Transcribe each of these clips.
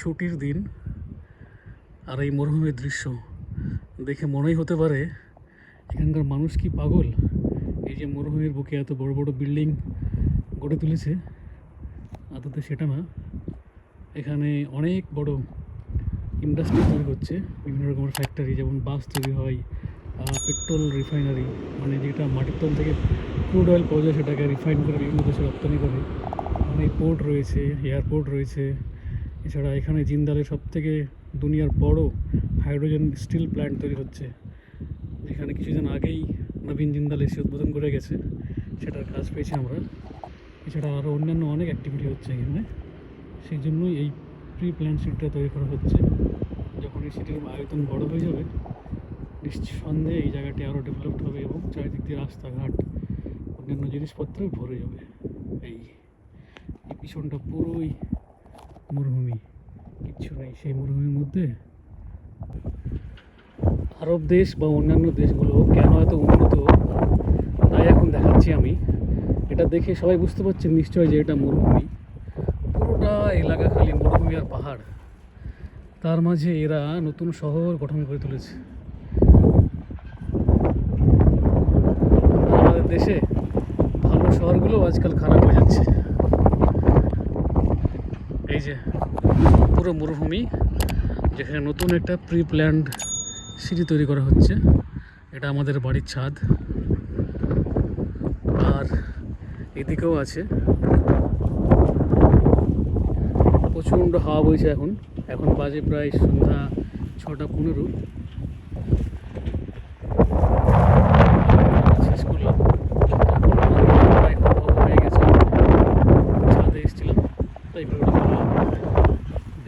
ছুটির দিন আর এই মরুভূমির দৃশ্য দেখে মনেই হতে পারে এখানকার মানুষ কি পাগল। এই যে মরুভূমির বুকে এত বড় বড় বিল্ডিং গড়ে তুলেছে, আদতে সেটা না, এখানে অনেক বড় ইন্ডাস্ট্রি তৈরি হচ্ছে, বিভিন্ন রকমের ফ্যাক্টরি, যেমন বাস তৈরি হয়, পেট্রোল রিফাইনারি, মানে যেটা মাটির তল থেকে ক্রুড অয়েল পাওয়া যায় সেটাকে রিফাইন করে বিভিন্ন দেশে রপ্তানি করে, অনেক পোর্ট রয়েছে, এয়ারপোর্ট রয়েছে। এছাড়া এখানে জিন্দালের সবথেকে দুনিয়ার বড় হাইড্রোজেন স্টিল প্ল্যান্ট তৈরি হচ্ছে, যেখানে কিছুদিন আগেই নবীন জিন্দাল এসে উদ্বোধন করে গেছে, সেটার কাজ পেয়েছি আমরা। এছাড়া আরও অন্যান্য অনেক অ্যাক্টিভিটি হচ্ছে এখানে, সেই জন্যই এই প্রি প্ল্যান সিটিটা তৈরি করা হচ্ছে। যখন এই সিটির আয়তন বড় হয়ে যাবে, নিঃসন্দেহে এই জায়গাটি আরও ডেভেলপড হবে এবং চারিদিক দিয়ে রাস্তাঘাট অন্যান্য জিনিসপত্রে ভরে যাবে। এই পিছনটা পুরোই মরুভূমি, কিচ্ছু নেই। সেই মরুভূমির মধ্যে আরব দেশ বা অন্যান্য দেশগুলো কেন এত উন্নত, তাই এখন দেখাচ্ছি আমি। এটা দেখে সবাই বুঝতে পারছেন নিশ্চয় যে এটা মরুভূমি, পুরোটা এলাকা খালি মরুভূমি আর পাহাড়, তার মাঝে এরা নতুন শহর গঠন করে তুলেছে। আমাদের দেশে ভালো শহরগুলো আজকাল খারাপ হয়ে যাচ্ছে। এই যে পুরো মরুভূমি, যেখানে নতুন একটা প্রি প্ল্যান্ড সিটি তৈরি করা হচ্ছে। এটা আমাদের বাড়ির ছাদ, আর এদিকেও আছে। প্রচণ্ড হাওয়া বইছে এখন, এখন বাজে প্রায় সন্ধ্যা 6:15। শেষ করলাম, হয়ে গেছে, ছাদে এসেছিলাম তাই ভিডিওটা করলাম।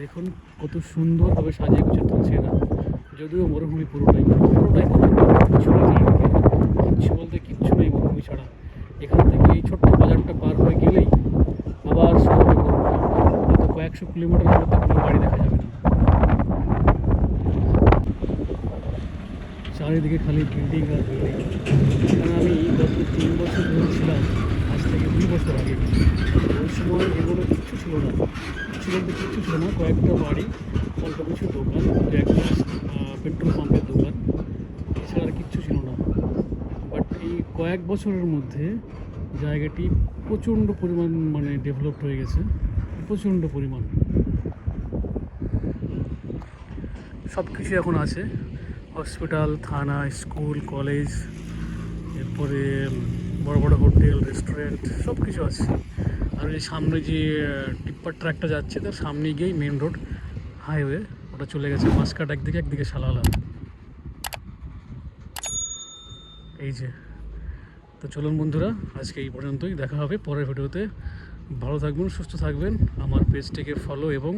দেখুন কত সুন্দরভাবে সাজিয়ে গুছিয়ে তুলছে এরা, যদিও মরুভূমি পুরোটাই কিচ্ছু নেই, কিচ্ছু বলতে কিচ্ছু নেই মরুভূমি ছাড়া। এখান থেকে এই ছোট্ট বাজারটা পার হয়ে গেলেই আবার শুরু হবে মরুভূমি। হয়তো কয়েকশো কিলোমিটারের মধ্যে কোনো গাড়ি দেখা যাবে না, চারিদিকে খালি বিল্ডিং আর বিল্ডিং। এখানে আমি গত 3 বছর ধরে ছিলাম, আজ থেকে 2 বছর আগে। ওই সময় এগুলো কিচ্ছু ছিল না, কিচ্ছু বলতে কিচ্ছু ছিল না, কয়েকটা বাড়ি, অল্প কিছু দোকান, একটা পেট্রোল পাম্পের দোকান, এছাড়া আর কিচ্ছু ছিল না। বাট এই কয়েক বছরের মধ্যে জায়গাটি প্রচণ্ড পরিমাণ মানে ডেভেলপড হয়ে গেছে, প্রচণ্ড পরিমাণ। সব কিছু এখন আছে, হসপিটাল, থানা, স্কুল, কলেজ, এরপরে বড় বড় হোটেল, রেস্টুরেন্ট, সব কিছু আছে। আর এই সামনে যে টিপ্পার ট্র্যাকটা যাচ্ছে, তার সামনে গিয়েই মেন রোড হাইওয়ে, ওটা চলে গেছে মাসকাট একদিকে, একদিকে সালালা। এই যে, তো চলুন বন্ধুরা, আজকে এই পর্যন্তই, দেখা হবে পরের ভিডিওতে। ভালো থাকবেন, সুস্থ থাকবেন, আমার পেজটিকে ফলো এবং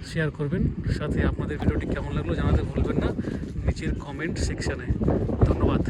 শেয়ার করবেন, সাথে আপনাদের ভিডিওটি কেমন লাগলো জানাতে ভুলবেন না নিচের কমেন্ট সেকশানে। ধন্যবাদ।